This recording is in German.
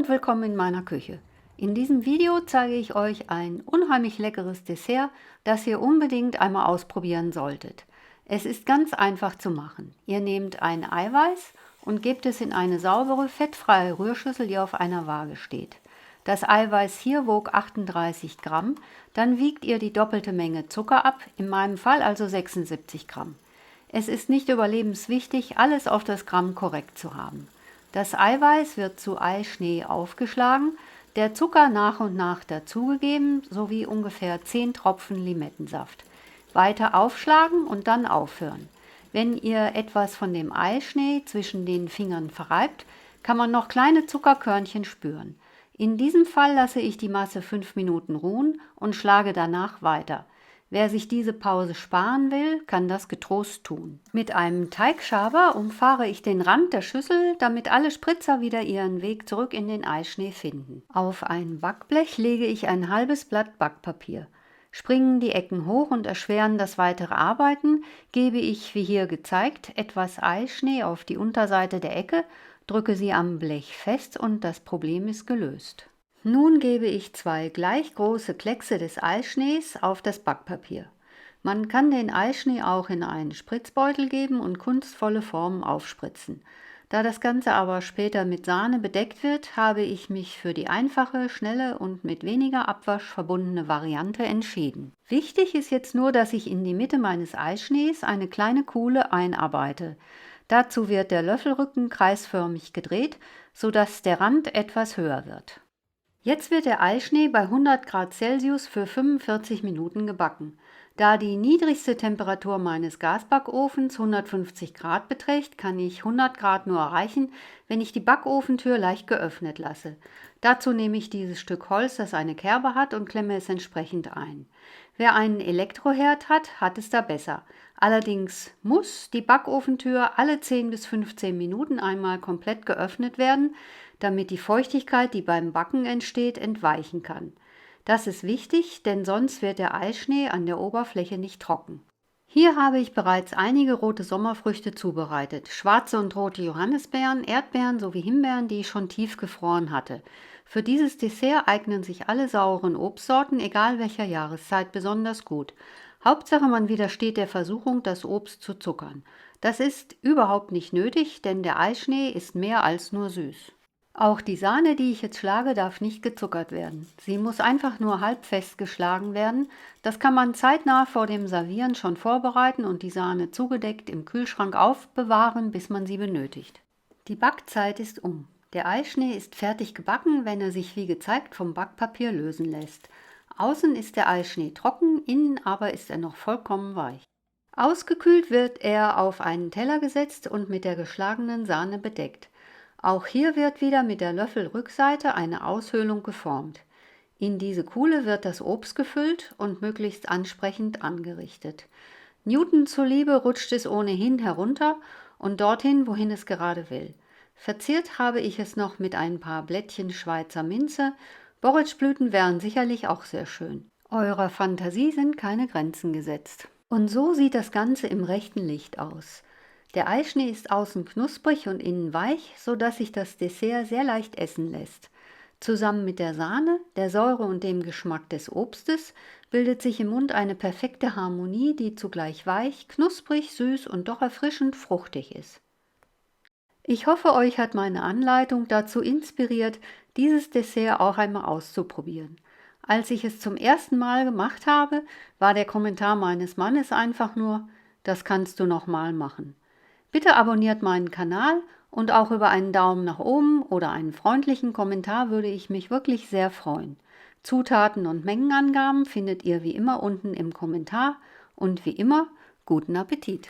und willkommen in meiner Küche. In diesem Video zeige ich euch ein unheimlich leckeres Dessert, das ihr unbedingt einmal ausprobieren solltet. Es ist ganz einfach zu machen. Ihr nehmt ein Eiweiß und gebt es in eine saubere, fettfreie Rührschüssel, die auf einer Waage steht. Das Eiweiß hier wog 38 Gramm, dann wiegt ihr die doppelte Menge Zucker ab, in meinem Fall also 76 Gramm. Es ist nicht überlebenswichtig, alles auf das Gramm korrekt zu haben. Das Eiweiß wird zu Eischnee aufgeschlagen, der Zucker nach und nach dazugegeben, sowie ungefähr 10 Tropfen Limettensaft. Weiter aufschlagen und dann aufhören. Wenn ihr etwas von dem Eischnee zwischen den Fingern verreibt, kann man noch kleine Zuckerkörnchen spüren. In diesem Fall lasse ich die Masse 5 Minuten ruhen und schlage danach weiter. Wer sich diese Pause sparen will, kann das getrost tun. Mit einem Teigschaber umfahre ich den Rand der Schüssel, damit alle Spritzer wieder ihren Weg zurück in den Eischnee finden. Auf ein Backblech lege ich ein halbes Blatt Backpapier. Springen die Ecken hoch und erschweren das weitere Arbeiten, gebe ich, wie hier gezeigt, etwas Eischnee auf die Unterseite der Ecke, drücke sie am Blech fest und das Problem ist gelöst. Nun gebe ich 2 gleich große Kleckse des Eischnees auf das Backpapier. Man kann den Eischnee auch in einen Spritzbeutel geben und kunstvolle Formen aufspritzen. Da das Ganze aber später mit Sahne bedeckt wird, habe ich mich für die einfache, schnelle und mit weniger Abwasch verbundene Variante entschieden. Wichtig ist jetzt nur, dass ich in die Mitte meines Eischnees eine kleine Kuhle einarbeite. Dazu wird der Löffelrücken kreisförmig gedreht, sodass der Rand etwas höher wird. Jetzt wird der Eischnee bei 100 Grad Celsius für 45 Minuten gebacken. Da die niedrigste Temperatur meines Gasbackofens 150 Grad beträgt, kann ich 100 Grad nur erreichen, wenn ich die Backofentür leicht geöffnet lasse. Dazu nehme ich dieses Stück Holz, das eine Kerbe hat, und klemme es entsprechend ein. Wer einen Elektroherd hat, hat es da besser. Allerdings muss die Backofentür alle 10 bis 15 Minuten einmal komplett geöffnet werden, damit die Feuchtigkeit, die beim Backen entsteht, entweichen kann. Das ist wichtig, denn sonst wird der Eischnee an der Oberfläche nicht trocken. Hier habe ich bereits einige rote Sommerfrüchte zubereitet. Schwarze und rote Johannisbeeren, Erdbeeren sowie Himbeeren, die ich schon tiefgefroren hatte. Für dieses Dessert eignen sich alle sauren Obstsorten, egal welcher Jahreszeit, besonders gut. Hauptsache, man widersteht der Versuchung, das Obst zu zuckern. Das ist überhaupt nicht nötig, denn der Eischnee ist mehr als nur süß. Auch die Sahne, die ich jetzt schlage, darf nicht gezuckert werden. Sie muss einfach nur halbfest geschlagen werden. Das kann man zeitnah vor dem Servieren schon vorbereiten und die Sahne zugedeckt im Kühlschrank aufbewahren, bis man sie benötigt. Die Backzeit ist um. Der Eischnee ist fertig gebacken, wenn er sich wie gezeigt vom Backpapier lösen lässt. Außen ist der Eischnee trocken, innen aber ist er noch vollkommen weich. Ausgekühlt wird er auf einen Teller gesetzt und mit der geschlagenen Sahne bedeckt. Auch hier wird wieder mit der Löffelrückseite eine Aushöhlung geformt. In diese Kuhle wird das Obst gefüllt und möglichst ansprechend angerichtet. Newton zuliebe rutscht es ohnehin herunter und dorthin, wohin es gerade will. Verziert habe ich es noch mit ein paar Blättchen Schweizer Minze. Borretschblüten wären sicherlich auch sehr schön. Eurer Fantasie sind keine Grenzen gesetzt. Und so sieht das Ganze im rechten Licht aus. Der Eischnee ist außen knusprig und innen weich, sodass sich das Dessert sehr leicht essen lässt. Zusammen mit der Sahne, der Säure und dem Geschmack des Obstes bildet sich im Mund eine perfekte Harmonie, die zugleich weich, knusprig, süß und doch erfrischend fruchtig ist. Ich hoffe, euch hat meine Anleitung dazu inspiriert, dieses Dessert auch einmal auszuprobieren. Als ich es zum ersten Mal gemacht habe, war der Kommentar meines Mannes einfach nur: Das kannst du noch mal machen. Bitte abonniert meinen Kanal und auch über einen Daumen nach oben oder einen freundlichen Kommentar würde ich mich wirklich sehr freuen. Zutaten und Mengenangaben findet ihr wie immer unten im Kommentar und wie immer guten Appetit!